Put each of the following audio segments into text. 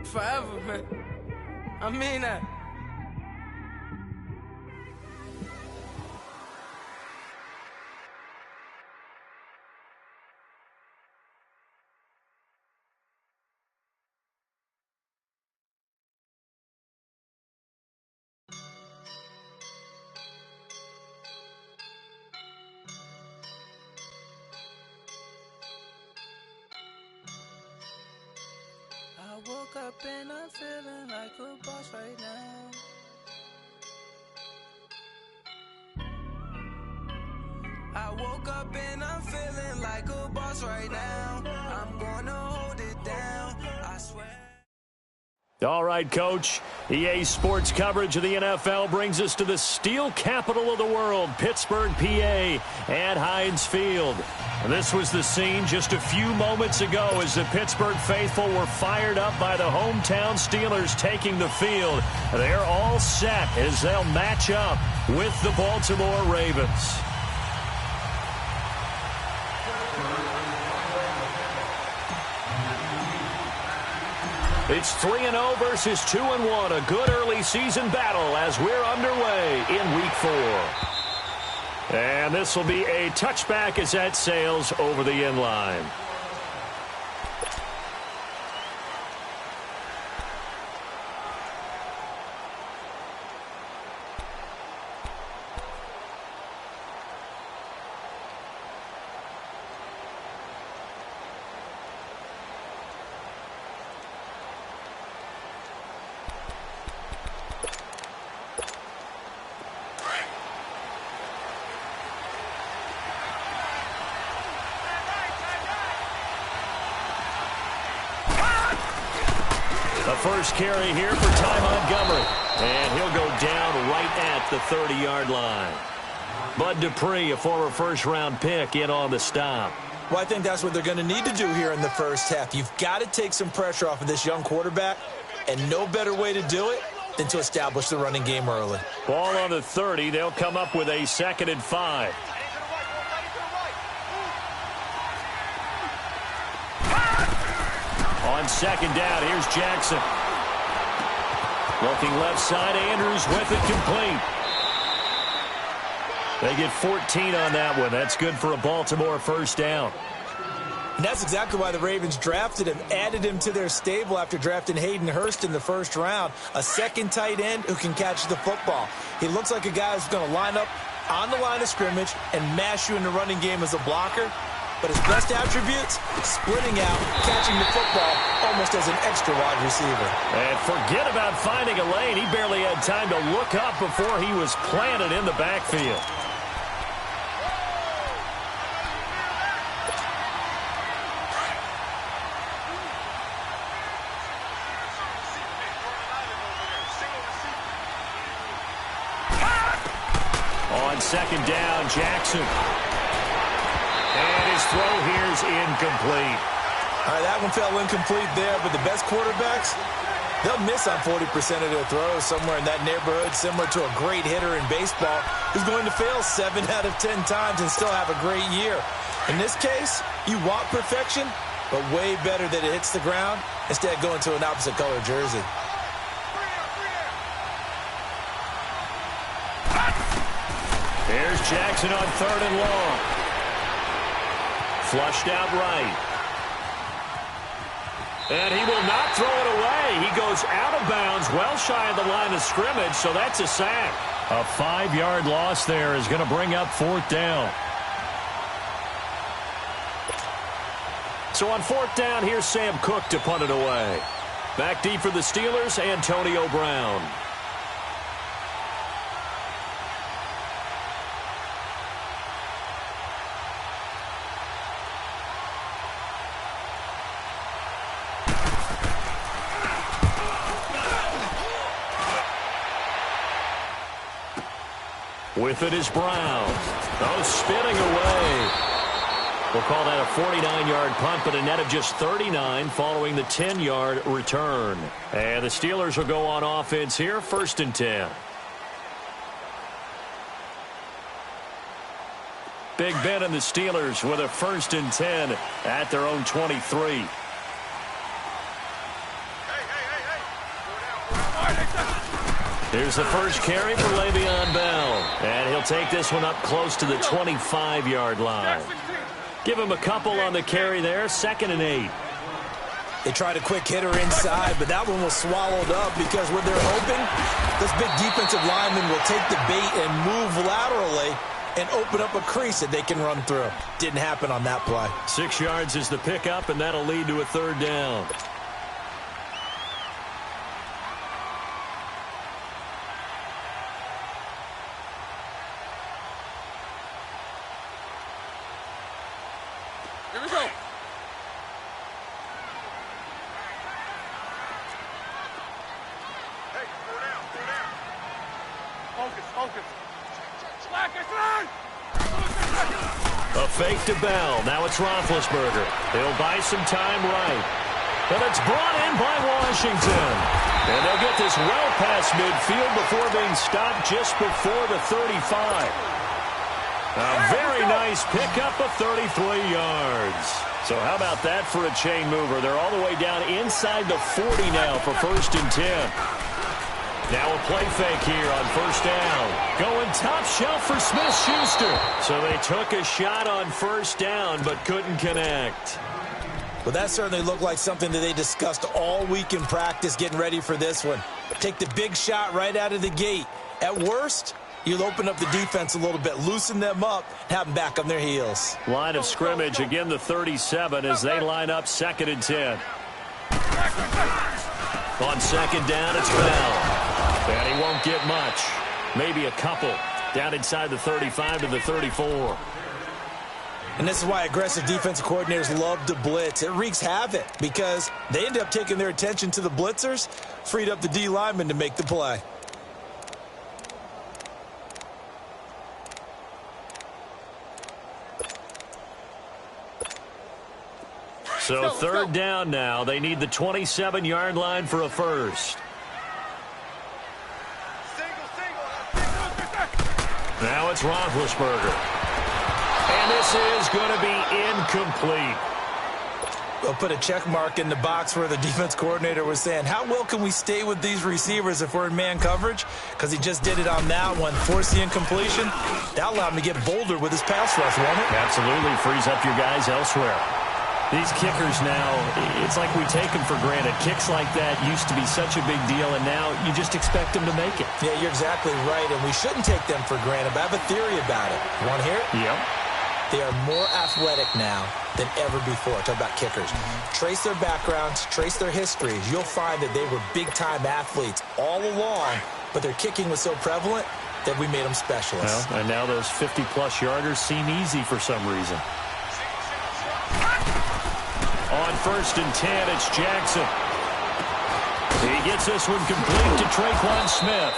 Forever, man. I mean that. I woke up and I'm feeling like a boss right now. I woke up and I'm feeling like a boss right now. I'm gonna hold it down, I swear. All right, Coach. EA Sports coverage of the NFL brings us to the steel capital of the world, Pittsburgh, PA, at Heinz Field. This was the scene just a few moments ago as the Pittsburgh faithful were fired up by the hometown Steelers taking the field. They're all set as they'll match up with the Baltimore Ravens. It's 3-0 versus 2-1, a good early season battle as we're underway in Week 4. And this will be a touchback as that sails over the end line. The first carry here for Ty Montgomery. And he'll go down right at the 30-yard line. Bud Dupree, a former first-round pick, in on the stop. Well, I think that's what they're going to need to do here in the first half. You've got to take some pressure off of this young quarterback, and no better way to do it than to establish the running game early. Ball on the 30. They'll come up with a 2nd and 5. On 2nd down, here's Jackson. Looking left side, Andrews with it complete. They get 14 on that one. That's good for a Baltimore first down. And that's exactly why the Ravens drafted him, added him to their stable after drafting Hayden Hurst in the first round. A second tight end who can catch the football. He looks like a guy who's going to line up on the line of scrimmage and mash you in the running game as a blocker. But his best attributes, splitting out, catching the football almost as an extra wide receiver. And forget about finding a lane. He barely had time to look up before he was planted in the backfield. On 2nd down, Jackson. And his throw here is incomplete. All right, that one fell incomplete there, but the best quarterbacks, they'll miss on 40% of their throws, somewhere in that neighborhood, similar to a great hitter in baseball who's going to fail 7 out of 10 times and still have a great year. In this case, you want perfection, but way better that it hits the ground instead of going to an opposite color jersey. There's Jackson on 3rd and long. Flushed out right. And he will not throw it away. He goes out of bounds, well shy of the line of scrimmage, so that's a sack. A 5-yard loss there is going to bring up 4th down. So on 4th down, here's Sam Cook to punt it away. Back deep for the Steelers, Antonio Brown. With it is Brown. Oh, spinning away. We'll call that a 49-yard punt, but a net of just 39 following the 10-yard return. And the Steelers will go on offense here, 1st and 10. Big Ben and the Steelers with a 1st and 10 at their own 23. Here's the first carry for Le'Veon Bell. And he'll take this one up close to the 25-yard line. Give him a couple on the carry there, 2nd and 8. They tried a quick hitter inside, but that one was swallowed up because what they're hoping, this big defensive lineman will take the bait and move laterally and open up a crease that they can run through. Didn't happen on that play. 6 yards is the pickup, and that'll lead to a 3rd down. Here we go. Hey, slow down, slow down. Focus, focus. A fake to Bell. Now it's Roethlisberger. He'll buy some time right. But it's brought in by Washington. And they'll get this well past midfield before being stopped just before the 35. A very nice pickup of 33 yards. So how about that for a chain mover? They're all the way down inside the 40 now for 1st and 10. Now a play fake here on 1st down. Going top shelf for Smith-Schuster. So they took a shot on 1st down but couldn't connect. Well, that certainly looked like something that they discussed all week in practice getting ready for this one. Take the big shot right out of the gate. At worst, you'll open up the defense a little bit, loosen them up, have them back on their heels. Line of scrimmage, again the 37 as they line up 2nd and 10. On 2nd down, it's Bell. And he won't get much. Maybe a couple. Down inside the 35 to the 34. And this is why aggressive defensive coordinators love to blitz. It wreaks havoc because they end up taking their attention to the blitzers, freed up the D lineman to make the play. So 3rd down now. They need the 27-yard line for a first. Now it's Roethlisberger. And this is going to be incomplete. They'll put a check mark in the box where the defense coordinator was saying, how well can we stay with these receivers if we're in man coverage? Because he just did it on that one, forced the incompletion. That allowed him to get bolder with his pass rush, won't it? Absolutely frees up your guys elsewhere. These kickers now, it's like we take them for granted. Kicks like that used to be such a big deal, and now you just expect them to make it. Yeah, you're exactly right, and we shouldn't take them for granted, but I have a theory about it. You want to hear it? Yep. They are more athletic now than ever before. Talk about kickers. Trace their backgrounds, trace their histories. You'll find that they were big-time athletes all along, but their kicking was so prevalent that we made them specialists. Well, and now those 50-plus yarders seem easy for some reason. On 1st and 10, it's Jackson. He gets this one complete to Traquan Smith.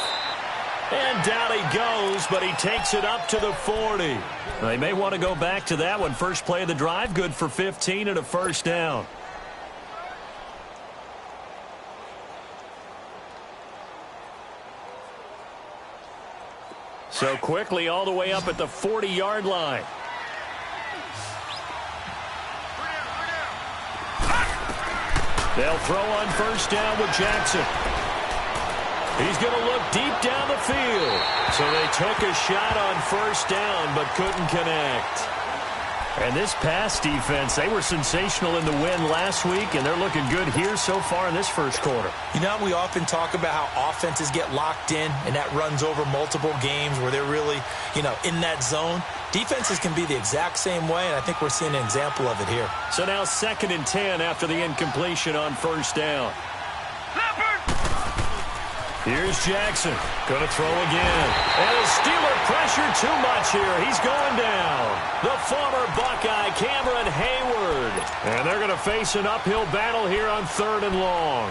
And down he goes, but he takes it up to the 40. They may want to go back to that one. First play of the drive, good for 15 and a 1st down. So quickly all the way up at the 40-yard line. They'll throw on 1st down with Jackson. He's going to look deep down the field. So they took a shot on 1st down but couldn't connect. And this pass defense, they were sensational in the win last week, and they're looking good here so far in this 1st quarter. You know, we often talk about how offenses get locked in, and that runs over multiple games where they're really, in that zone. Defenses can be the exact same way, and I think we're seeing an example of it here. So now 2nd and 10 after the incompletion on 1st down. Here's Jackson. Going to throw again. And the Steeler pressure too much here. He's going down. The former Buckeye, Cameron Hayward. And they're going to face an uphill battle here on 3rd and long.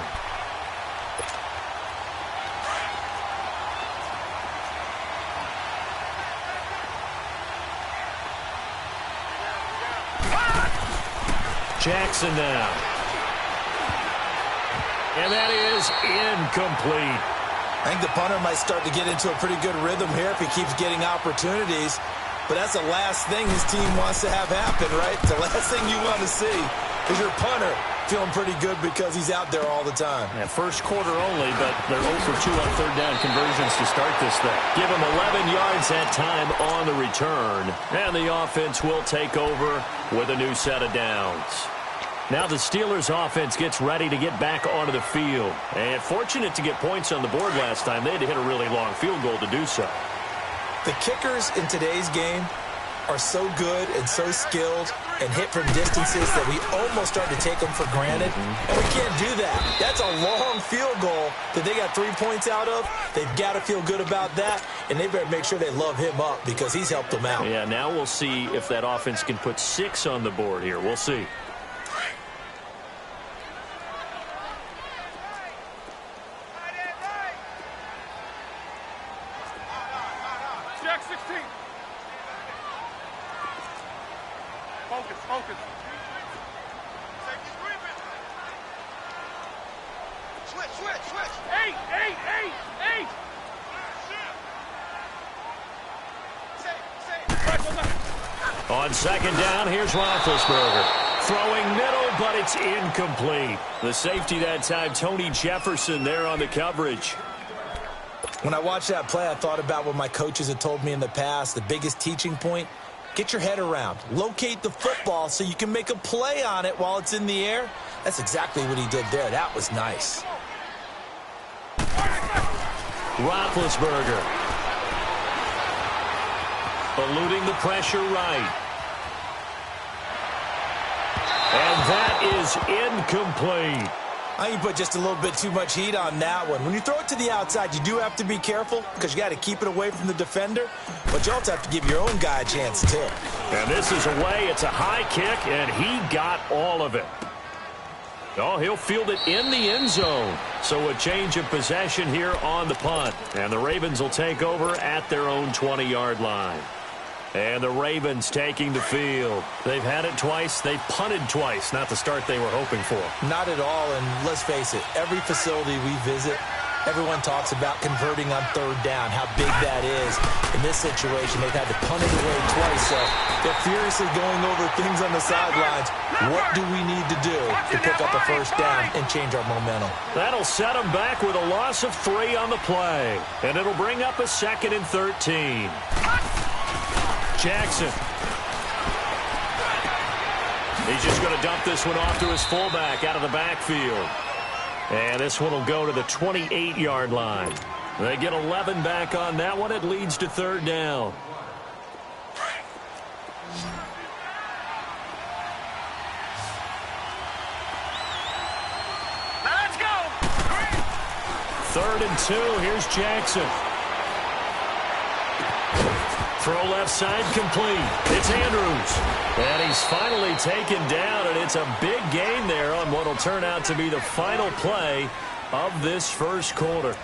Jackson now. And that is incomplete. I think the punter might start to get into a pretty good rhythm here if he keeps getting opportunities. But that's the last thing his team wants to have happen, right? The last thing you want to see is your punter feeling pretty good because he's out there all the time. Yeah, first quarter only, but they're 0 for 2 on third down conversions to start this thing. Give him 11 yards that time on the return. And the offense will take over with a new set of downs. Now the Steelers offense gets ready to get back onto the field. And fortunate to get points on the board last time. They had to hit a really long field goal to do so. The kickers in today's game are so good and so skilled and hit from distances that we almost start to take them for granted. And we can't do that. That's a long field goal that they got 3 points out of. They've got to feel good about that, and they better make sure they love him up because he's helped them out. Yeah, now we'll see if that offense can put 6 on the board here. We'll see. Jack 16. Focus, focus. Switch. 8. On second down, here's Roethlisberger. Throwing middle, but it's incomplete. The safety that time, Tony Jefferson there on the coverage. When I watched that play, I thought about what my coaches had told me in the past. The biggest teaching point, get your head around. Locate the football so you can make a play on it while it's in the air. That's exactly what he did there. That was nice. Roethlisberger. Eluding the pressure right. And that is incomplete. I think you put just a little bit too much heat on that one. When you throw it to the outside, you do have to be careful because you got to keep it away from the defender, but you also have to give your own guy a chance too. And this is away. It's a high kick, and he got all of it. Oh, he'll field it in the end zone. So a change of possession here on the punt. And the Ravens will take over at their own 20-yard line. And the Ravens taking the field. They've had it twice. They've punted twice. Not the start they were hoping for. Not at all, and let's face it, every facility we visit, everyone talks about converting on third down, how big that is. In this situation, they've had to punt it away twice, so they're furiously going over things on the sidelines. What do we need to do to pick up a first down and change our momentum? That'll set them back with a loss of 3 on the play. And it'll bring up a 2nd and 13. Jackson. He's just going to dump this one off to his fullback out of the backfield. And this one will go to the 28-yard line. They get 11 back on that one. It leads to third down. Let's go. 3rd and 2. Here's Jackson. Throw left side complete. It's Andrews. And he's finally taken down, and it's a big gain there on what will turn out to be the final play of this first quarter.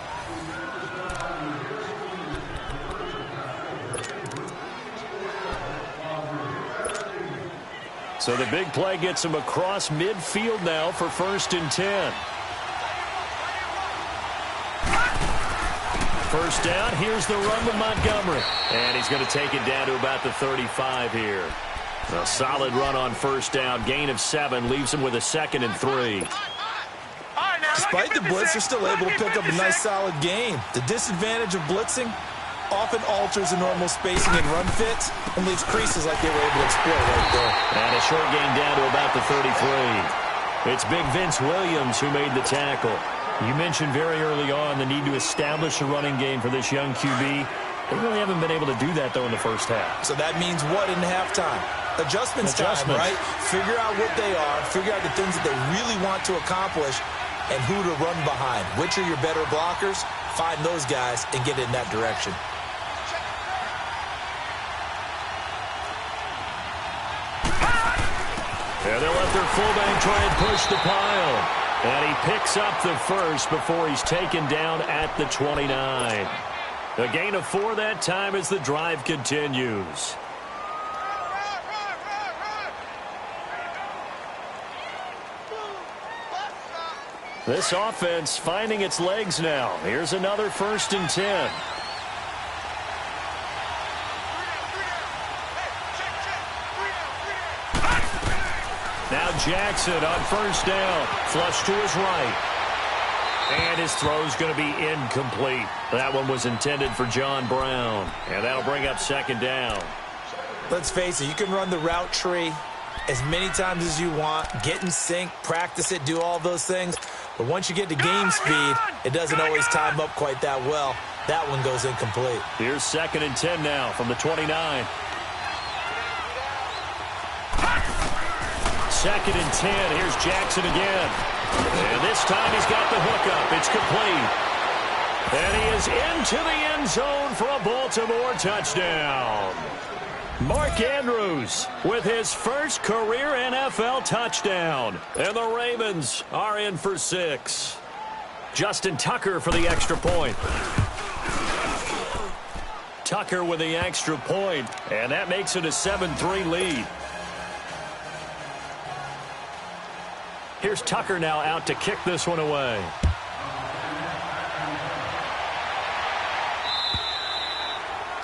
So the big play gets him across midfield now for 1st and 10. First down, here's the run with Montgomery. And he's going to take it down to about the 35 here. A solid run on first down. Gain of 7 leaves him with a 2nd and 3. Despite the blitz, they're still able to pick up a nice solid gain. The disadvantage of blitzing often alters the normal spacing and run fits and leaves creases like they were able to exploit right there. And a short gain down to about the 33. It's big Vince Williams who made the tackle. You mentioned very early on the need to establish a running game for this young QB. They really haven't been able to do that, though, in the first half. So that means what in halftime? Adjustments time, right? Figure out what they are, figure out the things that they really want to accomplish, and who to run behind. Which are your better blockers? Find those guys and get in that direction. Yeah, they'll let their fullback try and push the pile. And he picks up the first before he's taken down at the 29. A gain of 4 that time as the drive continues. This offense finding its legs now. Here's another 1st and 10. Now Jackson on first down. Flush to his right. And his throw's going to be incomplete. That one was intended for John Brown. And that'll bring up second down. Let's face it, you can run the route tree as many times as you want, get in sync, practice it, do all those things. But once you get to game speed, it doesn't always time up quite that well. That one goes incomplete. Here's 2nd and 10 now from the 29. 2nd and 10. Here's Jackson again. And this time he's got the hookup. It's complete. And he is into the end zone for a Baltimore touchdown. Mark Andrews with his first career NFL touchdown. And the Ravens are in for 6. Justin Tucker for the extra point. Tucker with the extra point, and that makes it a 7-3 lead. Here's Tucker now out to kick this one away.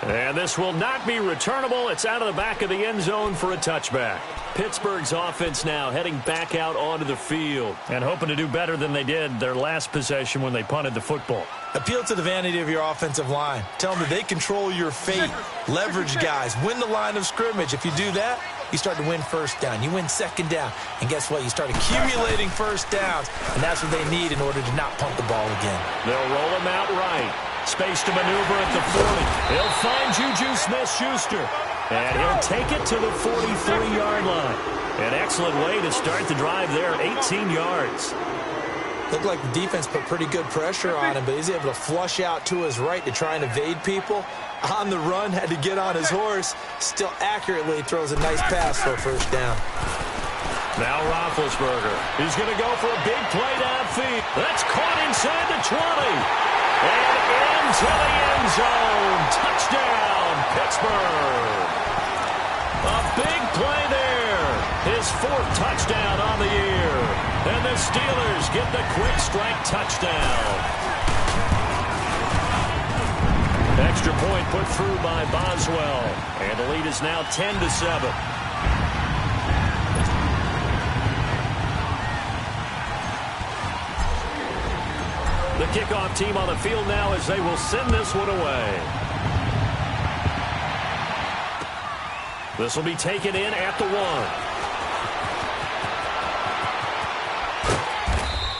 And this will not be returnable. It's out of the back of the end zone for a touchback. Pittsburgh's offense now heading back out onto the field and hoping to do better than they did their last possession when they punted the football. Appeal to the vanity of your offensive line. Tell them that they control your fate. Leverage guys. Win the line of scrimmage. If you do that, you start to win first down. You win second down. And guess what? You start accumulating first downs. And that's what they need in order to not punt the ball again. They'll roll him out right. Space to maneuver at the 40. He'll find Juju Smith-Schuster. And he'll take it to the 43-yard line. An excellent way to start the drive there, 18 yards. Looked like the defense put pretty good pressure on him, but he's able to flush out to his right to try and evade people. On the run, had to get on his horse. Still accurately throws a nice pass for a first down. Now Roethlisberger. He's going to go for a big play downfield. That's caught inside the 20. And into the end zone. Touchdown, Pittsburgh. A big play there. His 4th touchdown on the year. And the Steelers get the quick strike touchdown. Extra point put through by Boswell. And the lead is now 10-7. The kickoff team on the field now as they will send this one away. This will be taken in at the 1.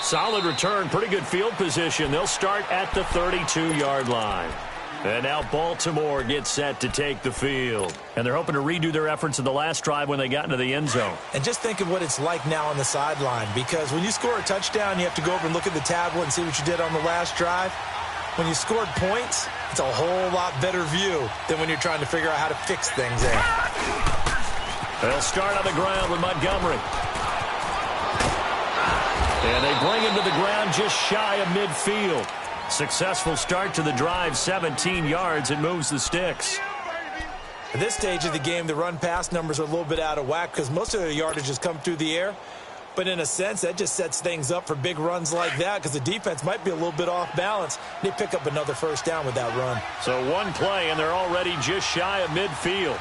Solid return, pretty good field position. They'll start at the 32-yard line. And now Baltimore gets set to take the field. And they're hoping to redo their efforts in the last drive when they got into the end zone. And just think of what it's like now on the sideline, because when you score a touchdown, you have to go over and look at the tablet and see what you did on the last drive. When you scored points, it's a whole lot better view than when you're trying to figure out how to fix things there. They'll start on the ground with Montgomery. And they bring him to the ground just shy of midfield. Successful start to the drive, 17 yards. It moves the sticks. At this stage of the game, the run-pass numbers are a little bit out of whack because most of their yardage has come through the air. But in a sense, that just sets things up for big runs like that because the defense might be a little bit off balance. They pick up another first down with that run. So one play, and they're already just shy of midfield.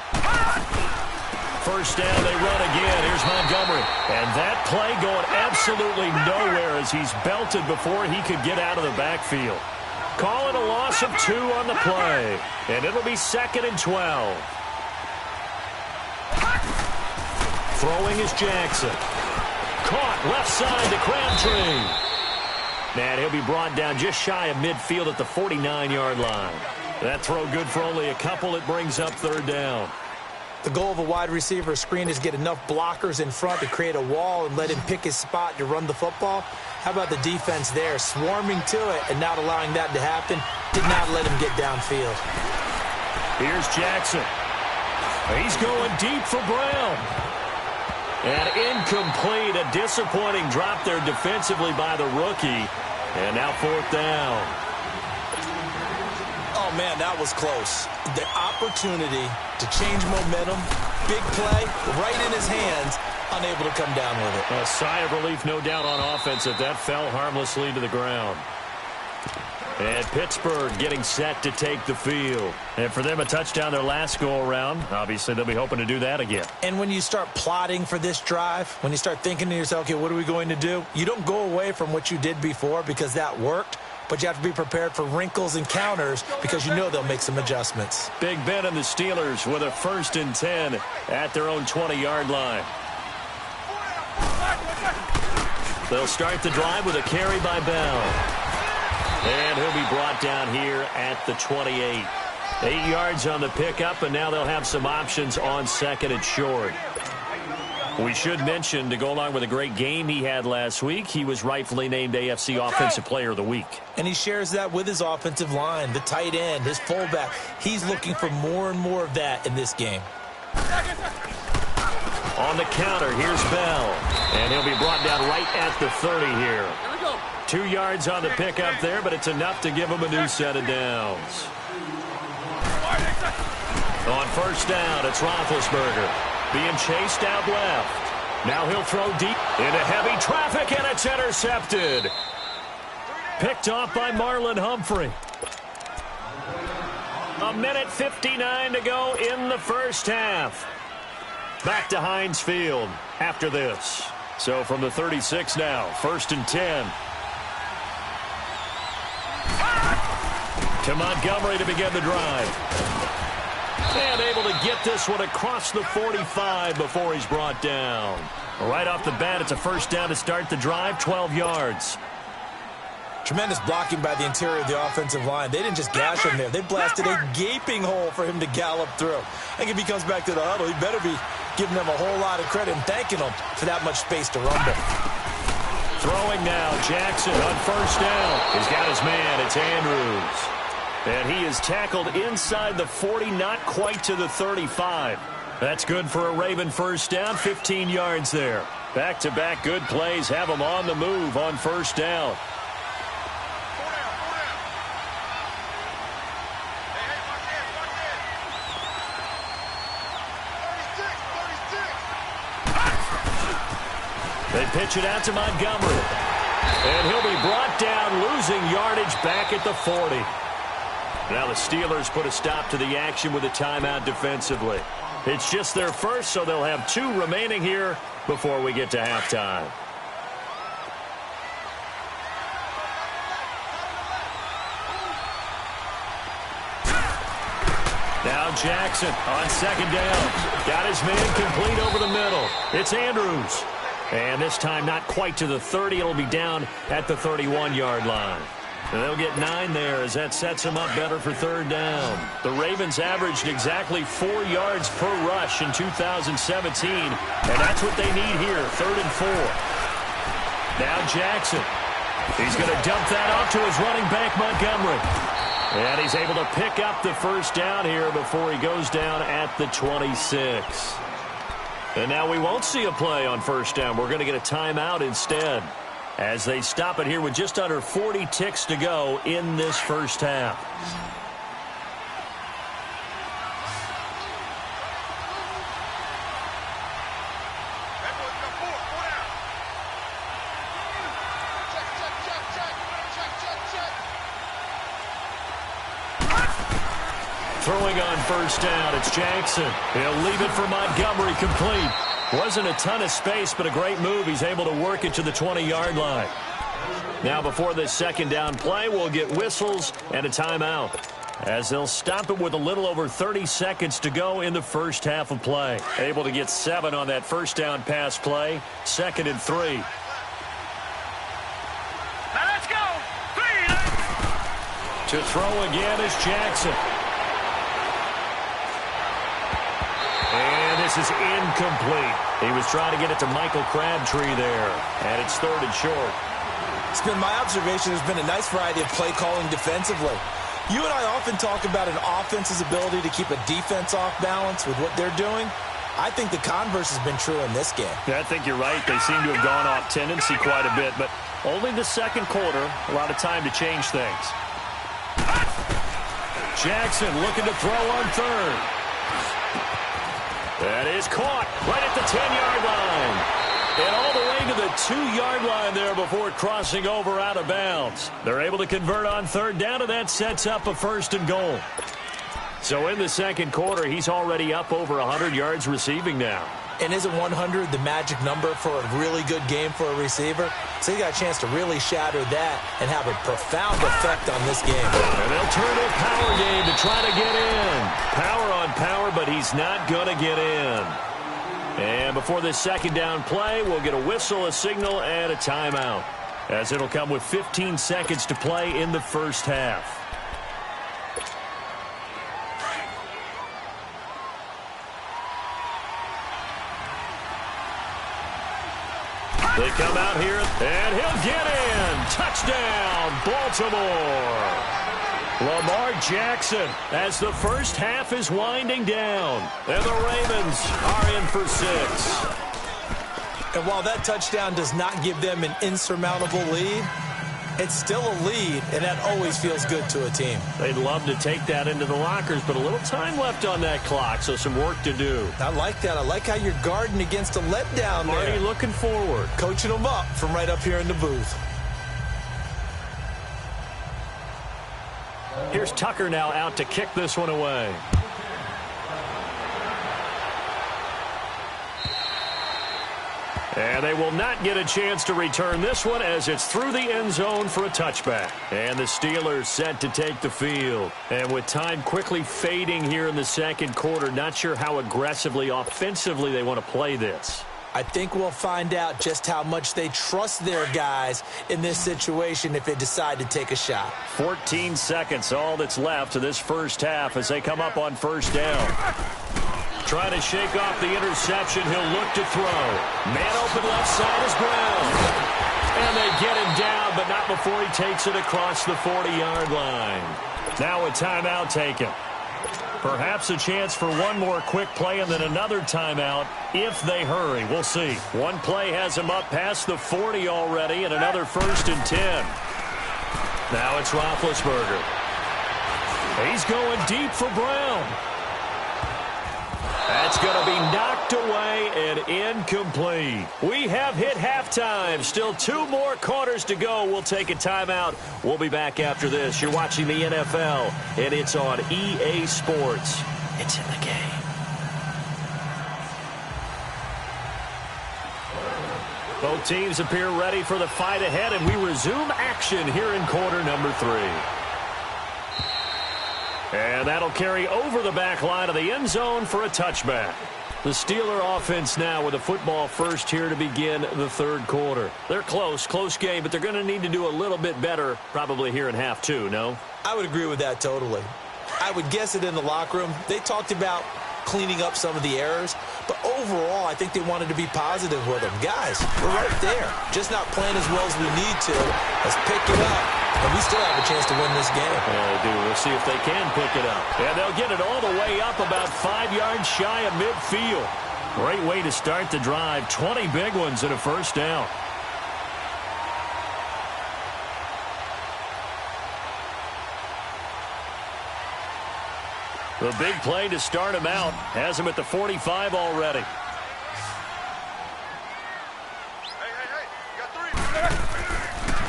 First down, they run again. Here's Montgomery. And that play going absolutely nowhere as he's belted before he could get out of the backfield. Call it a loss of 2 on the play. And it'll be 2nd and 12. Throwing is Jackson. Caught left side to Crabtree. And he'll be brought down just shy of midfield at the 49-yard line. That throw good for only a couple. It brings up 3rd down. The goal of a wide receiver screen is to get enough blockers in front to create a wall and let him pick his spot to run the football. How about the defense there, swarming to it and not allowing that to happen? Did not let him get downfield. Here's Jackson. He's going deep for Brown. And incomplete, a disappointing drop there defensively by the rookie. And now 4th down. Oh, man, that was close. The opportunity to change momentum, big play, right in his hands, unable to come down with it. A sigh of relief, no doubt, on offense that fell harmlessly to the ground. And Pittsburgh getting set to take the field. And for them, a touchdown their last go-around. Obviously, they'll be hoping to do that again. And when you start plotting for this drive, when you start thinking to yourself, okay, what are we going to do? You don't go away from what you did before because that worked, but you have to be prepared for wrinkles and counters because you know they'll make some adjustments. Big Ben and the Steelers with a 1st and 10 at their own 20-yard line. They'll start the drive with a carry by Bell. And he'll be brought down here at the 28. 8 yards on the pickup, and now they'll have some options on 2nd and short. We should mention, to go along with a great game he had last week, he was rightfully named AFC Offensive Player of the Week. And he shares that with his offensive line, the tight end, his fullback. He's looking for more and more of that in this game. On the counter, here's Bell. And he'll be brought down right at the 30 here. 2 yards on the pickup there, but it's enough to give him a new set of downs. On 1st down, it's Roethlisberger being chased out left. Now he'll throw deep into heavy traffic, and it's intercepted. Picked off by Marlon Humphrey. 1:59 to go in the first half. Back to Heinz Field after this. So from the 36 now, 1st and 10. To Montgomery to begin the drive. And able to get this one across the 45 before he's brought down. Right off the bat, it's a 1st down to start the drive, 12 yards. Tremendous blocking by the interior of the offensive line. They didn't just gash him there. They blasted a gaping hole for him to gallop through. I think if he comes back to the huddle, he better be giving them a whole lot of credit and thanking them for that much space to rumble. Throwing now, Jackson on 1st down. He's got his man, it's Andrews. And he is tackled inside the 40, not quite to the 35. That's good for a Raven 1st down, 15 yards there. Back-to-back good plays have him on the move on 1st down. They pitch it out to Montgomery. And he'll be brought down, losing yardage back at the 40. Now the Steelers put a stop to the action with a timeout defensively. It's just their first, so they'll have 2 remaining here before we get to halftime. Now Jackson on 2nd down. Got his man complete over the middle. It's Andrews. And this time not quite to the 30. It'll be down at the 31-yard line. And they'll get 9 there as that sets them up better for 3rd down. The Ravens averaged exactly 4 yards per rush in 2017. And that's what they need here, 3rd and 4. Now Jackson. He's going to dump that off to his running back, Montgomery. And he's able to pick up the 1st down here before he goes down at the 26. And now we won't see a play on 1st down. We're going to get a timeout instead as they stop it here with just under 40 ticks to go in this first half. Throwing on 1st down, it's Jackson. He'll leave it for Montgomery, complete. Wasn't a ton of space, but a great move. He's able to work it to the 20-yard line. Now before this 2nd down play, we'll get whistles and a timeout, as they'll stop it with a little over 30 seconds to go in the first half of play. Able to get 7 on that 1st down pass play. 2nd and 3. Now let's go. 3. To throw again is Jackson. And this is incomplete. He was trying to get it to Michael Crabtree there. And it's 3rd and short. It's been my observation there's been a nice variety of play calling defensively. You and I often talk about an offense's ability to keep a defense off balance with what they're doing. I think the converse has been true in this game. Yeah, I think you're right. They seem to have gone off tendency quite a bit, but only the 2nd quarter, a lot of time to change things. Jackson looking to throw on 3rd. That is caught right at the 10-yard line. And all the way to the 2-yard line there before crossing over out of bounds. They're able to convert on third down, and that sets up a 1st and goal. So in the second quarter, he's already up over 100 yards receiving now. And isn't 100 the magic number for a really good game for a receiver? So he got a chance to really shatter that and have a profound effect on this game. And they'll turn to a power game to try to get in. Power on power, but he's not going to get in. And before this second down play, we'll get a whistle, a signal, and a timeout, as it'll come with 15 seconds to play in the first half. They come out here, and he'll get in. Touchdown, Baltimore. Lamar Jackson as the first half is winding down. And the Ravens are in for 6. And while that touchdown does not give them an insurmountable lead, it's still a lead, and that always feels good to a team. They'd love to take that into the lockers, but a little time left on that clock, so some work to do. I like that. I like how you're guarding against a letdown there. Marty looking forward. Coaching them up from right up here in the booth. Here's Tucker now out to kick this one away. And they will not get a chance to return this one as it's through the end zone for a touchback. And the Steelers set to take the field. And with time quickly fading here in the second quarter, not sure how aggressively, offensively they want to play this. I think we'll find out just how much they trust their guys in this situation if they decide to take a shot. 14 seconds, all that's left of this first half as they come up on first down. Trying to shake off the interception. He'll look to throw. Man open left side is Brown. And they get him down, but not before he takes it across the 40-yard line. Now a timeout taken. Perhaps a chance for one more quick play and then another timeout if they hurry. We'll see. One play has him up past the 40 already and another 1st and 10. Now it's Roethlisberger. He's going deep for Brown. That's going to be knocked away and incomplete. We have hit halftime. Still 2 more quarters to go. We'll take a timeout. We'll be back after this. You're watching the NFL, and it's on EA Sports. It's in the game. Both teams appear ready for the fight ahead, and we resume action here in quarter number 3. And that'll carry over the back line of the end zone for a touchback. The Steeler offense now with a football first here to begin the third quarter. They're close game, but they're going to need to do a little bit better probably here in half 2, no? I would agree with that totally. I would guess it in the locker room. They talked about cleaning up some of the errors, but overall, I think they wanted to be positive with them. Guys, we're right there. Just not playing as well as we need to. Let's pick it up, and we still have a chance to win this game. Yeah, they do. We'll see if they can pick it up. And they'll get it all the way up about 5 yards shy of midfield. Great way to start the drive. 20 big ones and a first down. The big play to start him out has him at the 45 already.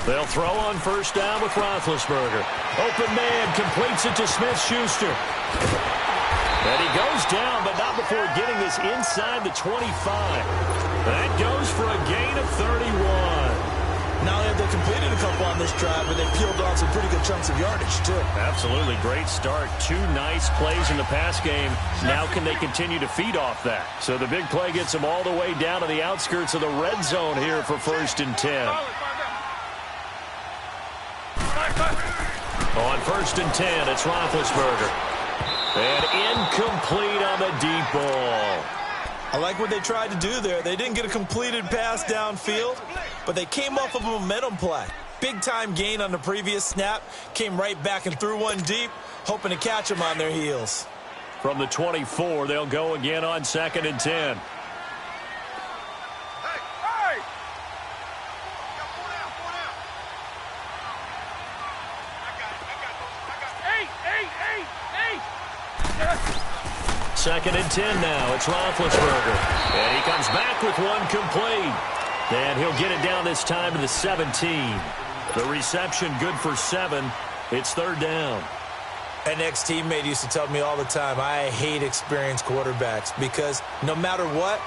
They'll throw on first down with Roethlisberger. Open man completes it to Smith-Schuster. And he goes down, but not before getting this inside the 25. That goes for a gain of 31. Not only have they completed a couple on this drive, but they peeled off some pretty good chunks of yardage, too. Absolutely. Great start. 2 nice plays in the pass game. Now can they continue to feed off that? So the big play gets them all the way down to the outskirts of the red zone here for 1st and 10. On 1st and 10, it's Roethlisberger. And incomplete on the deep ball. I like what they tried to do there. They didn't get a completed pass downfield, but they came off of a momentum play. Big-time gain on the previous snap. Came right back and threw one deep, hoping to catch them on their heels. From the 24, they'll go again on 2nd and 10. 2nd and 10 now. It's Roethlisberger. And he comes back with one complete. And he'll get it down this time to the 17. The reception good for 7. It's 3rd down. An ex-teammate used to tell me all the time, I hate experienced quarterbacks because no matter what,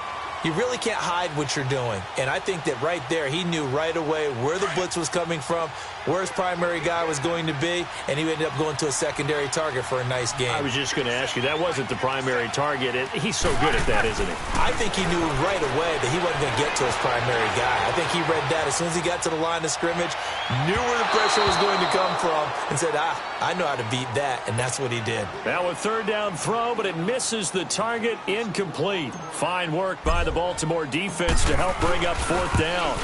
you really can't hide what you're doing. And I think that right there, he knew right away where the blitz was coming from, where his primary guy was going to be, and he ended up going to a secondary target for a nice game. I was just going to ask you, that wasn't the primary target. He's so good at that, isn't he? I think he knew right away that he wasn't going to get to his primary guy. I think he read that as soon as he got to the line of scrimmage, knew where the pressure was going to come from, and said, I know how to beat that, and that's what he did. Now a 3rd down throw, but it misses the target, incomplete. Fine work by the Baltimore defense to help bring up 4th down.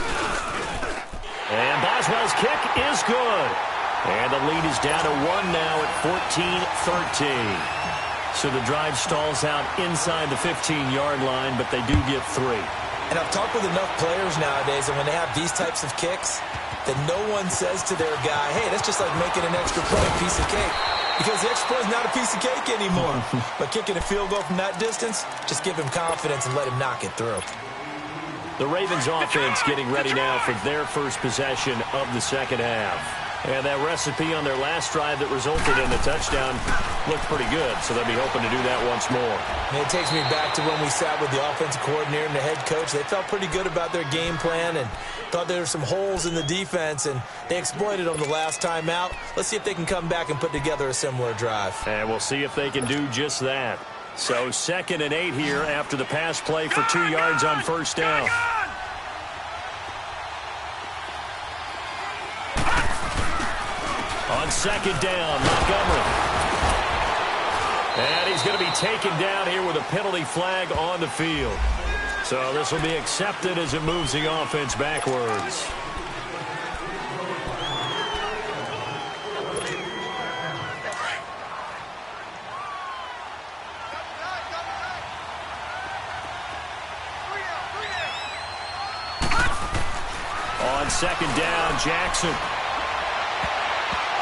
And Boswell's kick is good. And the lead is down to 1 now at 14-13. So the drive stalls out inside the 15-yard line, but they do get 3. And I've talked with enough players nowadays, and when they have these types of kicks, that no one says to their guy, hey, that's just like making an extra point piece of cake. Because the extra point is not a piece of cake anymore. But kicking a field goal from that distance, just give him confidence and let him knock it through. The Ravens offense getting ready now for their first possession of the 2nd half. And that recipe on their last drive that resulted in the touchdown looked pretty good, so they'll be hoping to do that once more. And it takes me back to when we sat with the offensive coordinator and the head coach. They felt pretty good about their game plan and thought there were some holes in the defense, and they exploited them the last time out. Let's see if they can come back and put together a similar drive. And we'll see if they can do just that. So 2nd and 8 here after the pass play for 2 yards on 1st down. On 2nd down, Montgomery. And he's going to be taken down here with a penalty flag on the field. So this will be accepted as it moves the offense backwards. On 2nd down, Jackson.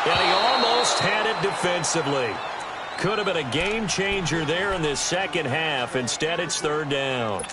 And he almost had it defensively. Could have been a game changer there in this 2nd half. Instead, it's 3rd down.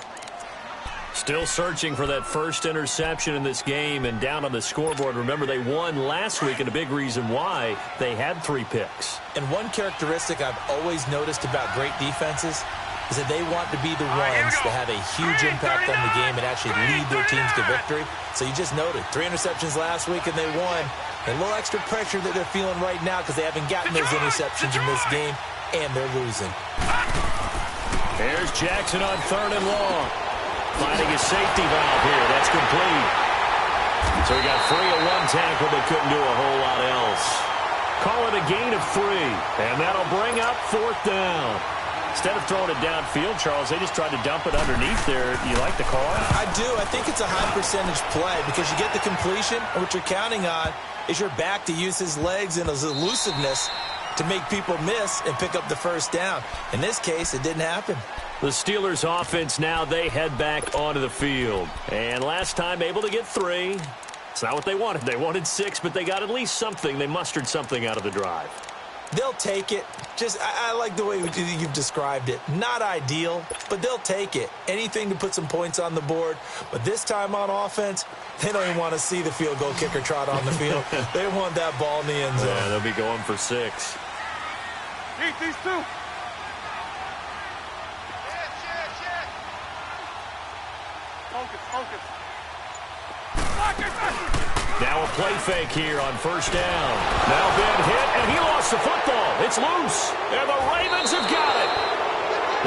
Still searching for that first interception in this game and down on the scoreboard. Remember, they won last week, and a big reason why they had 3 picks. And one characteristic I've always noticed about great defenses is that they want to be the ones that have a huge impact on the game and actually lead their teams to victory. So you just noted 3 interceptions last week, and they won. A little extra pressure that they're feeling right now because they haven't gotten those interceptions in this game, and they're losing. Here's Jackson on 3rd and long. Finding his safety valve here. That's complete. So he got free of 1 tackle, but couldn't do a whole lot else. Call it a gain of 3, and that'll bring up 4th down. Instead of throwing it downfield, Charles, they just tried to dump it underneath there. You like the call? I do. I think it's a high percentage play because you get the completion, and what you're counting on is your back to use his legs and his elusiveness to make people miss and pick up the 1st down. In this case, it didn't happen. The Steelers offense now, they head back onto the field. And last time able to get 3. It's not what they wanted. They wanted 6, but they got at least something. They mustered something out of the drive. They'll take it. I like the way you've described it. Not ideal, but they'll take it. Anything to put some points on the board. But this time on offense, they don't even want to see the field goal kicker trot on the field. They want that ball in the end zone. Yeah, they'll be going for 6. Eat these 2. Focus. Now a play fake here on 1st down. Now Ben hit, and he lost the football. It's loose, and the Ravens have got it.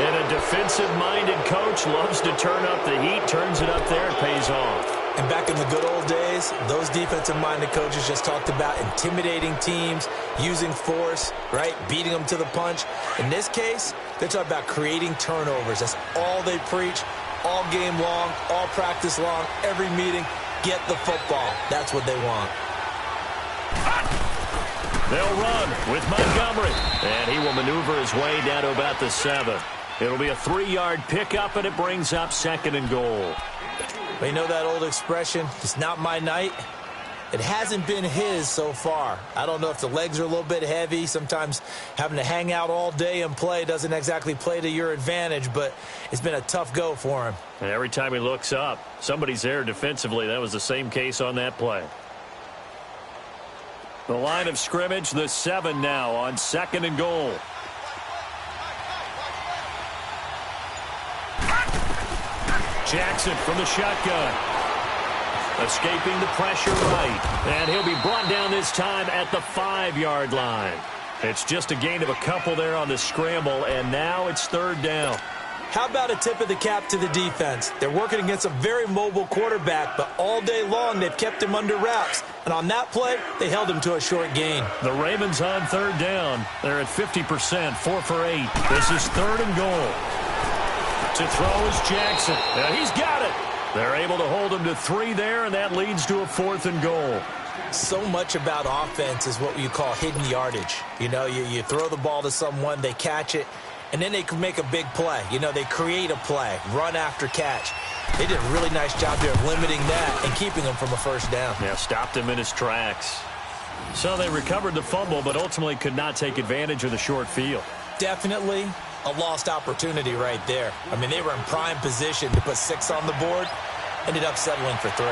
And a defensive-minded coach loves to turn up the heat, turns it up there, and pays off. And back in the good old days, those defensive-minded coaches just talked about intimidating teams, using force, right, beating them to the punch. In this case, they're talking about creating turnovers. That's all they preach, all game long, all practice long, every meeting. Get the football. That's what they want. They'll run with Montgomery, and he will maneuver his way down to about the 7. It'll be a 3-yard pickup, and it brings up 2nd and goal. But you know that old expression, it's not my night? It hasn't been his so far. I don't know if the legs are a little bit heavy. Sometimes having to hang out all day and play doesn't exactly play to your advantage, but it's been a tough go for him. And every time he looks up, somebody's there defensively. That was the same case on that play. The line of scrimmage, the 7 now on 2nd and goal. Jackson from the shotgun. Escaping the pressure right. And he'll be brought down this time at the 5-yard line. It's just a gain of a couple there on the scramble, and now it's 3rd down. How about a tip of the cap to the defense? They're working against a very mobile quarterback, but all day long they've kept him under wraps. And on that play, they held him to a short gain. The Ravens on 3rd down. They're at 50%, 4 for 8. This is 3rd and goal. To throw is Jackson. Now he's got it. They're able to hold him to 3 there, and that leads to a 4th and goal. So much about offense is what you call hidden yardage. You know, you throw the ball to someone, they catch it, and then they can make a big play. You know, they create a play, run after catch. They did a really nice job there of limiting that and keeping him from a 1st down. Yeah, stopped him in his tracks. So they recovered the fumble, but ultimately could not take advantage of the short field. Definitely a lost opportunity right there. I mean, they were in prime position to put 6 on the board, ended up settling for 3.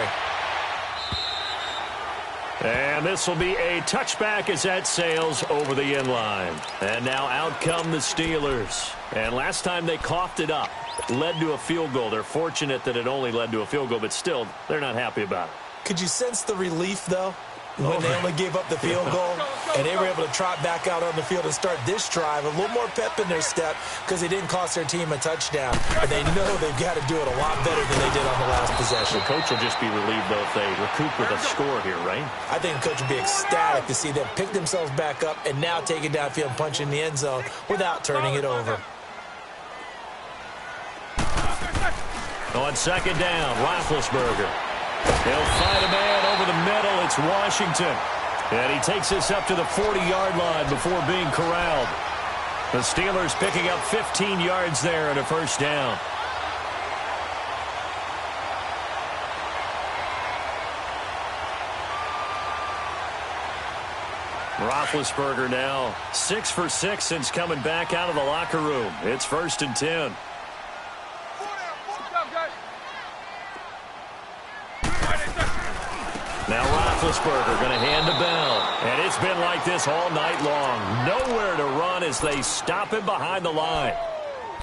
And this will be a touchback as that sails over the end line. And now out come the Steelers. And last time they coughed it up, led to a field goal. They're fortunate that it only led to a field goal, but still, they're not happy about it. Could you sense the relief, though, when they only gave up the field goal and they were able to trot back out on the field and start this drive? A little more pep in their step because they didn't cost their team a touchdown. But they know they've got to do it a lot better than they did on the last possession. The coach will just be relieved, though, if they recoup with a score here, right? I think the coach would be ecstatic to see them pick themselves back up and now take it downfield and punch in the end zone without turning it over. On 2nd down, Roethlisberger. He'll find a man over the middle. It's Washington. And he takes this up to the 40-yard line before being corralled. The Steelers picking up 15 yards there and a 1st down. Roethlisberger now 6 for 6 since coming back out of the locker room. It's 1st and 10. Now Roethlisberger going to hand to Bell. And it's been like this all night long. Nowhere to run as they stop him behind the line.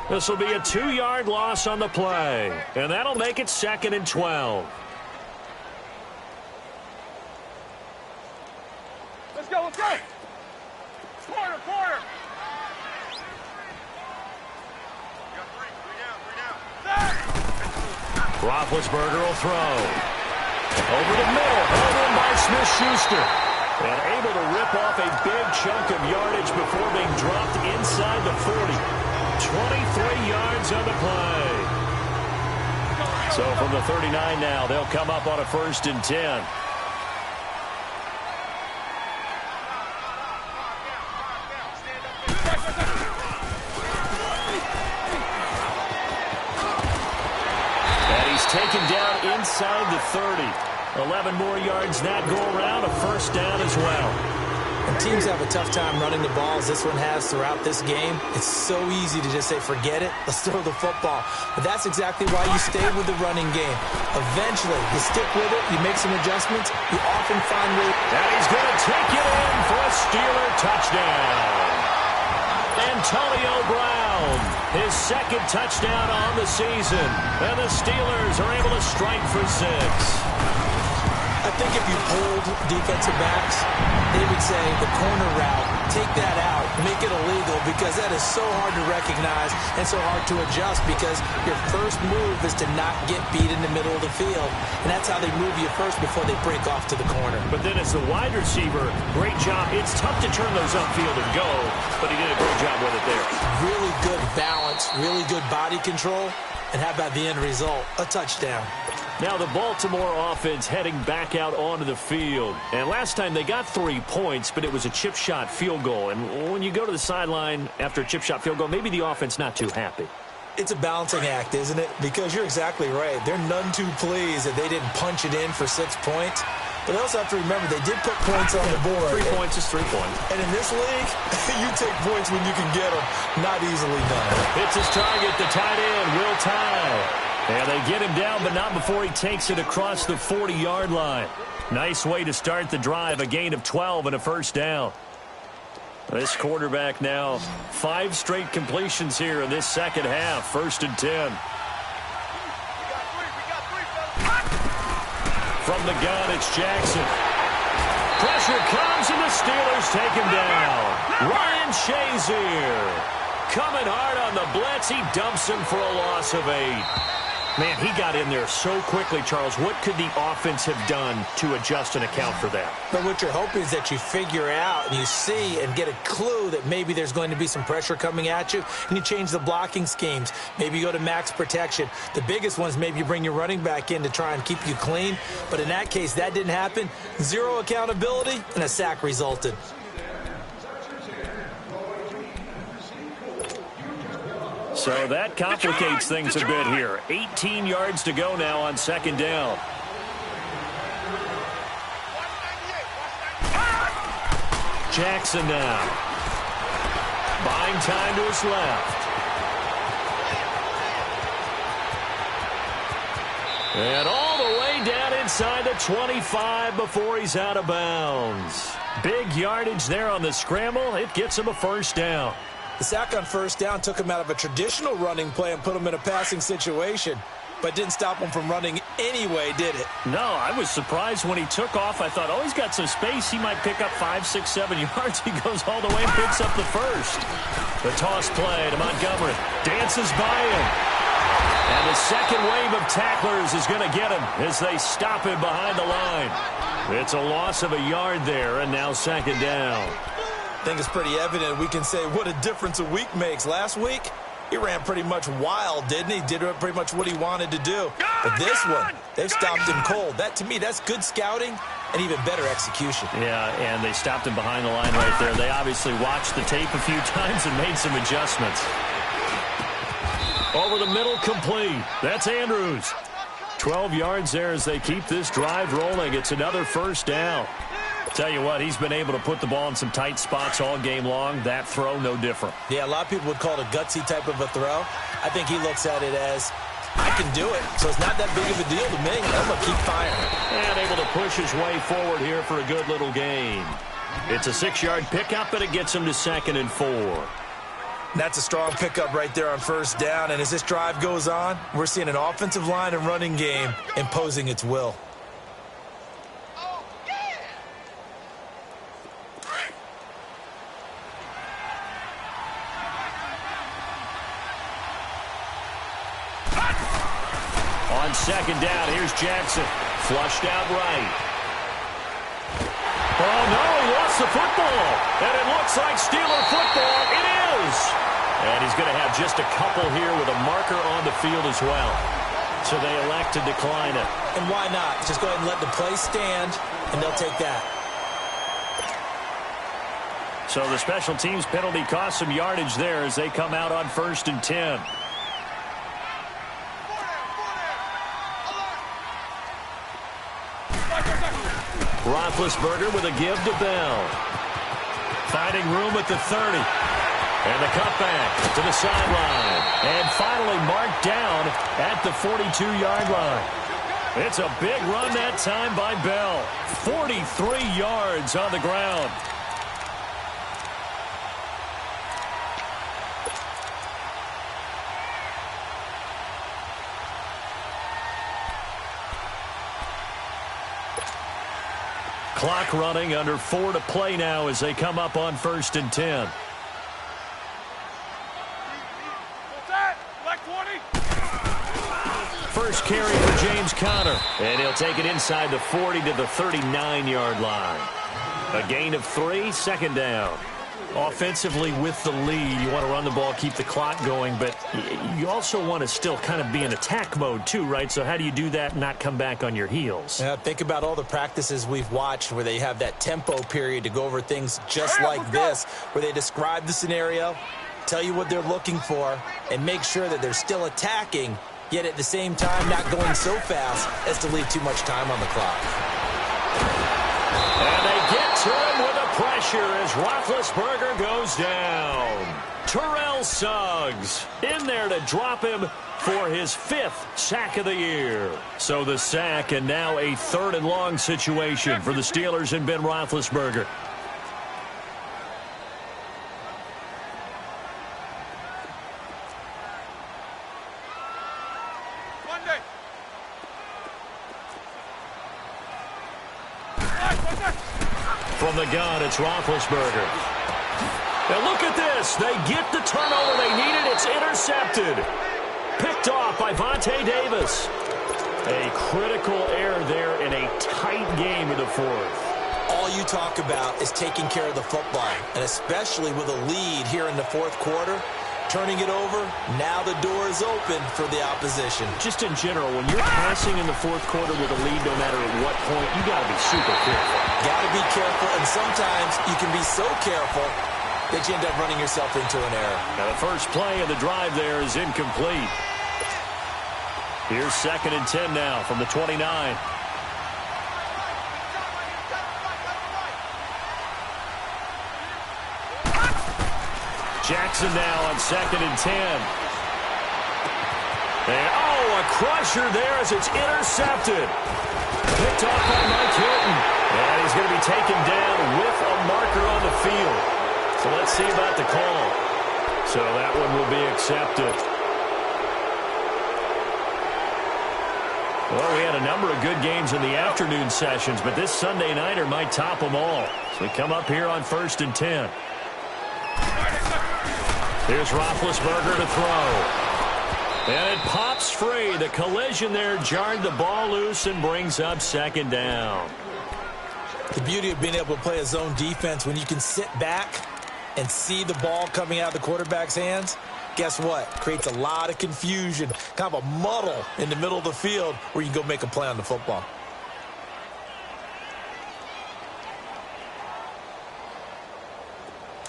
This will be a 2-yard loss on the play. And that'll make it 2nd and 12. Let's go, let's go. Quarter. Roethlisberger will throw. Over the middle, held in by Smith-Schuster. And able to rip off a big chunk of yardage before being dropped inside the 40. 23 yards on the play. So from the 39 now, they'll come up on a 1st and 10. Taken down inside the 30. 11 more yards that go around, a 1st down as well. And teams have a tough time running the ball as this one has throughout this game. It's so easy to just say, forget it, let's throw the football. But that's exactly why you stay with the running game. Eventually, you stick with it, you make some adjustments, you often find ways. And he's going to take it in for a Steeler touchdown. Antonio Brown, his 2nd touchdown on the season. And the Steelers are able to strike for 6. I think if you polled defensive backs, they would say the corner route, take that out, make it illegal, because that is so hard to recognize and so hard to adjust, because your first move is to not get beat in the middle of the field. And that's how they move you first before they break off to the corner. But then as the wide receiver, great job. It's tough to turn those upfield and go, but he did a great job with it there. Really good balance, really good body control. And how about the end result? A touchdown. Now the Baltimore offense heading back out onto the field. And last time they got 3 points, but it was a chip shot field goal. And when you go to the sideline after a chip shot field goal, maybe the offense not too happy. It's a balancing act, isn't it? Because you're exactly right. They're none too pleased that they didn't punch it in for 6 points. But they also have to remember they did put points on the board. 3 points is 3 points. And in this league, you take points when you can get them. Not easily done. Hits his target, the tight end, Will Tye. And they get him down, but not before he takes it across the 40-yard line. Nice way to start the drive, a gain of 12 and a first down. This quarterback now, 5 straight completions here in this second half, 1st and 10. From the gun, it's Jackson. Pressure comes, and the Steelers take him down. Ryan Shazier coming hard on the blitz. He dumps him for a loss of 8. Man, he got in there so quickly, Charles. What could the offense have done to adjust and account for that? But what you're hoping is that you figure out and you see and get a clue that maybe there's going to be some pressure coming at you, and you change the blocking schemes. Maybe you go to max protection. The biggest one is maybe you bring your running back in to try and keep you clean. But in that case, that didn't happen. 0 accountability, and a sack resulted. So that complicates things a bit here. 18 yards to go now on 2nd down. Jackson now. Buying time to his left. And all the way down inside the 25 before he's out of bounds. Big yardage there on the scramble. It gets him a first down. The sack on first down took him out of a traditional running play and put him in a passing situation, but didn't stop him from running anyway, did it? No, I was surprised when he took off. I thought, oh, he's got some space. He might pick up 5, 6, 7 yards. He goes all the way and picks up the first. The toss play to Montgomery. Dances by him. And the second wave of tacklers is going to get him as they stop him behind the line. It's a loss of a yard there, and now 2nd down. I think it's pretty evident. We can say what a difference a week makes. Last week, he ran pretty much wild, didn't he? Did pretty much what he wanted to do. But this one, they've stopped him cold. That, to me, that's good scouting and even better execution. Yeah, and they stopped him behind the line right there. They obviously watched the tape a few times and made some adjustments. Over the middle, complete. That's Andrews. 12 yards there as they keep this drive rolling. It's another first down. Tell you what, he's been able to put the ball in some tight spots all game long. That throw, no different. Yeah, a lot of people would call it a gutsy type of a throw. I think he looks at it as, I can do it, so it's not that big of a deal to me. I'm going to keep firing. And able to push his way forward here for a good little gain. It's a 6-yard pickup, but it gets him to 2nd and 4. That's a strong pickup right there on first down. And as this drive goes on, we're seeing an offensive line and running game imposing its will. On 2nd down, here's Jackson. Flushed out right. Oh, no, he lost the football. And it looks like Steeler football. It is. And he's going to have just a couple here with a marker on the field as well. So they elect to decline it. And why not? Just go ahead and let the play stand, and they'll take that. So the special teams penalty cost some yardage there as they come out on 1st and 10. Roethlisberger with a give to Bell. Finding room at the 30. And the cutback to the sideline. And finally marked down at the 42-yard line. It's a big run that time by Bell. 43 yards on the ground. Clock running, under 4 to play now as they come up on 1st and 10. First carry for James Conner, and he'll take it inside the 40 to the 39-yard line. A gain of 3, 2nd down. Offensively with the lead, you want to run the ball, keep the clock going, but you also want to still kind of be in attack mode too, right? So how do you do that and not come back on your heels? Yeah, think about all the practices we've watched where they have that tempo period to go over things just like this, where they describe the scenario, tell you what they're looking for, and make sure that they're still attacking, yet at the same time not going so fast as to leave too much time on the clock. pressure as Roethlisberger goes down. Terrell Suggs in there to drop him for his 5th sack of the year. So the sack, and now a 3rd and long situation for the Steelers and Ben Roethlisberger. From the gun, it's Roethlisberger. Now look at this. They get the turnover they needed. It's intercepted. Picked off by Vontae Davis. A critical error there in a tight game in the 4th. All you talk about is taking care of the football, and especially with a lead here in the 4th quarter. Turning it over, now the door is open for the opposition. Just in general, when you're passing in the 4th quarter with a lead, no matter at what point, you got to be super careful. Got to be careful, and sometimes you can be so careful that you end up running yourself into an error. Now the first play of the drive there is incomplete. Here's 2nd and 10 now from the 29. Jackson now on 2nd and 10. And, a crusher there as it's intercepted. Picked off by Mike Hilton. And he's going to be taken down with a marker on the field. So let's see about the call. So that one will be accepted. Well, we had a number of good games in the afternoon sessions, but this Sunday nighter might top them all. So we come up here on 1st and 10. Here's Roethlisberger to throw. And it pops free. The collision there jarred the ball loose and brings up 2nd down. The beauty of being able to play a zone defense when you can sit back and see the ball coming out of the quarterback's hands, guess what? Creates a lot of confusion, kind of a muddle in the middle of the field where you can go make a play on the football.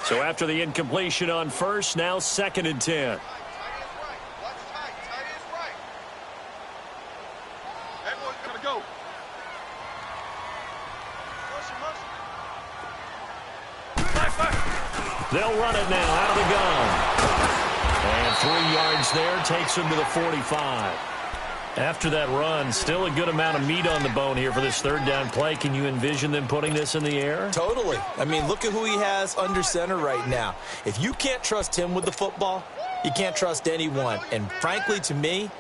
So after the incompletion on 1st, now 2nd and 10. They'll run it now out of the gun. And 3 yards there takes them to the 45. After that run, still a good amount of meat on the bone here for this 3rd down play. Can you envision them putting this in the air? Totally. I mean, look at who he has under center right now. If you can't trust him with the football, you can't trust anyone. And frankly, to me,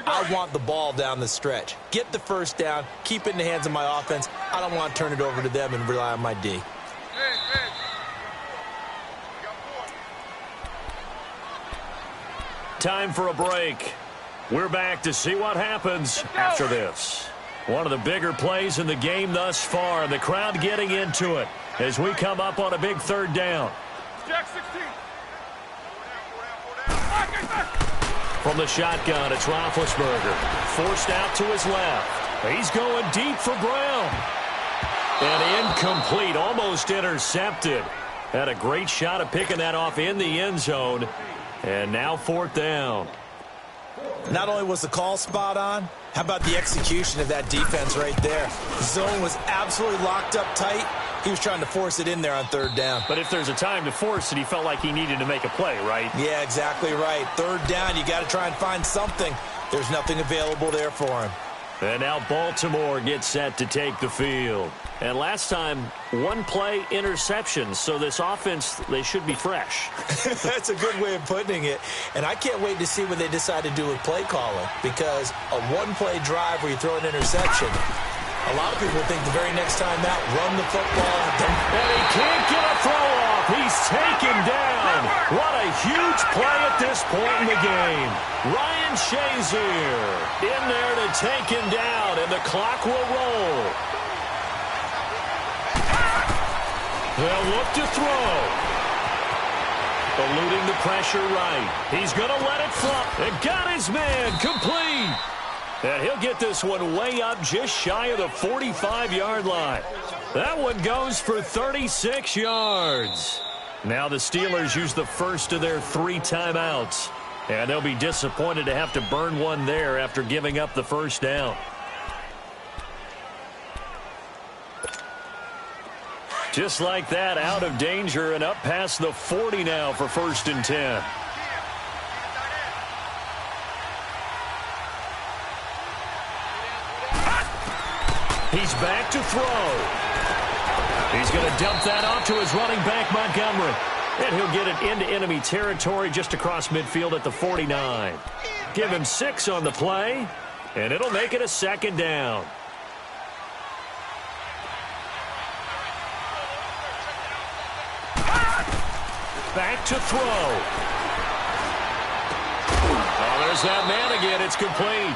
I want the ball down the stretch. Get the 1st down, keep it in the hands of my offense. I don't want to turn it over to them and rely on my D. Time for a break. We're back to see what happens after this. One of the bigger plays in the game thus far. The crowd getting into it as we come up on a big 3rd down. Jack 16. From the shotgun, it's Roethlisberger. Forced out to his left. He's going deep for Brown. And incomplete, almost intercepted. Had a great shot at picking that off in the end zone. And now 4th down. Not only was the call spot on, how about the execution of that defense right there? The zone was absolutely locked up tight. He was trying to force it in there on 3rd down. But if there's a time to force it, he felt like he needed to make a play, right? Yeah, exactly right. 3rd down, you got to try and find something. There's nothing available there for him. And now Baltimore gets set to take the field. And last time, 1 play interception. So this offense, they should be fresh. That's a good way of putting it. And I can't wait to see what they decide to do with play calling. Because a 1-play drive where you throw an interception, a lot of people think the very next time out, run the football. And he can't get a throw off. He's taken down. What a huge play at this point in the game. Ryan Shazier in there to take him down, and the clock will roll. They'll look to throw. Eluding the pressure right. He's going to let it fly. And got his man complete. And he'll get this one way up just shy of the 45-yard line. That one goes for 36 yards. Now the Steelers use the first of their 3 timeouts. And they'll be disappointed to have to burn one there after giving up the 1st down. Just like that, out of danger and up past the 40 now for 1st and 10. He's back to throw. He's going to dump that off to his running back, Montgomery. And he'll get it into enemy territory just across midfield at the 49. Give him 6 on the play, and it'll make it a 2nd down. Back to throw. Oh, there's that man again. It's complete.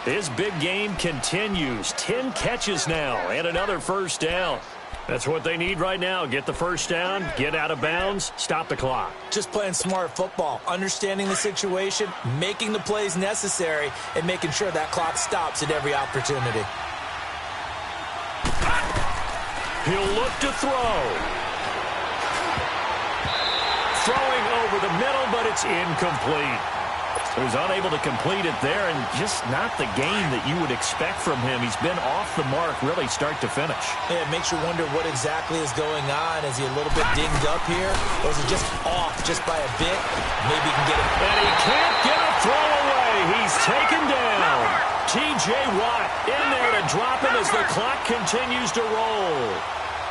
His big game continues. 10 catches now and another 1st down. That's what they need right now. Get the 1st down, get out of bounds, stop the clock. Just playing smart football, understanding the situation, making the plays necessary, and making sure that clock stops at every opportunity. He'll look to throw. Throwing over the middle, but it's incomplete. He was unable to complete it there, and just not the game that you would expect from him. He's been off the mark, really, start to finish. Yeah, it makes you wonder what exactly is going on. Is he a little bit dinged up here, or is he just off just by a bit? Maybe he can get it. And he can't get a throw away. He's taken down. T.J. Watt in there to drop him as the clock continues to roll.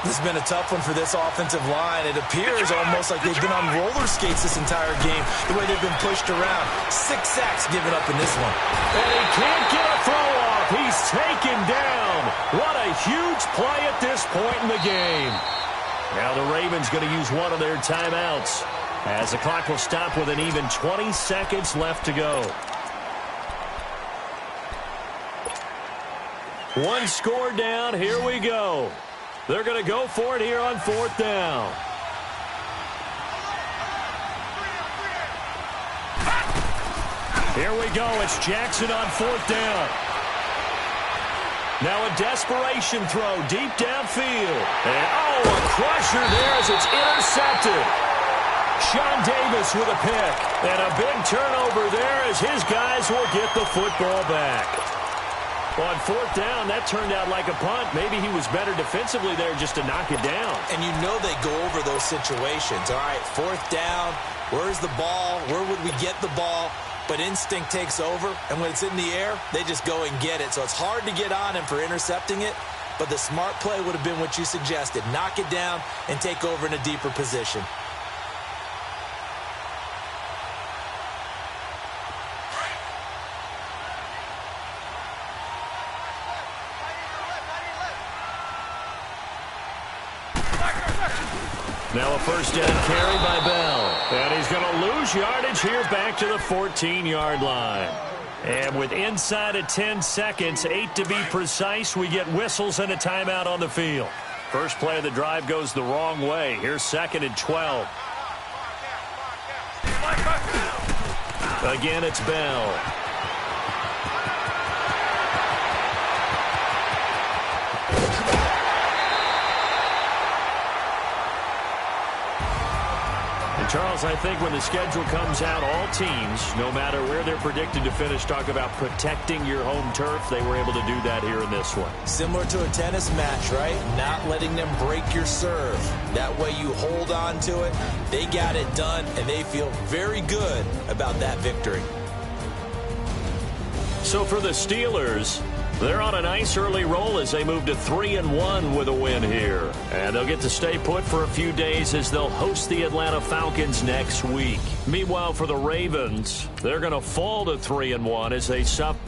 This has been a tough one for this offensive line. It appears almost like they've been on roller skates this entire game, the way they've been pushed around. 6 sacks given up in this one. And he can't get a throw off. He's taken down. What a huge play at this point in the game. Now the Ravens going to use one of their timeouts, as the clock will stop with an even 20 seconds left to go. One score down. Here we go. They're going to go for it here on 4th down. Here we go. It's Jackson on 4th down. Now a desperation throw deep downfield. And, oh, a crusher there as it's intercepted. Sean Davis with a pick. And a big turnover there as his guys will get the football back. On 4th down, that turned out like a punt. Maybe he was better defensively there just to knock it down. And you know they go over those situations. All right, 4th down, where's the ball? Where would we get the ball? But instinct takes over, and when it's in the air, they just go and get it. So it's hard to get on him for intercepting it, but the smart play would have been what you suggested. Knock it down and take over in a deeper position. Now a 1st down carry by Bell. And he's going to lose yardage here back to the 14-yard line. And with inside of 10 seconds, 8 to be precise, we get whistles and a timeout on the field. First play of the drive goes the wrong way. Here's 2nd and 12. Again, it's Bell. Charles, I think when the schedule comes out, all teams, no matter where they're predicted to finish, talk about protecting your home turf. They were able to do that here in this one. Similar to a tennis match, right? Not letting them break your serve. That way you hold on to it. They got it done, and they feel very good about that victory. So for the Steelers, they're on a nice early roll as they move to 3-1 with a win here. And they'll get to stay put for a few days as they'll host the Atlanta Falcons next week. Meanwhile, for the Ravens, they're going to fall to 3-1 as they suffer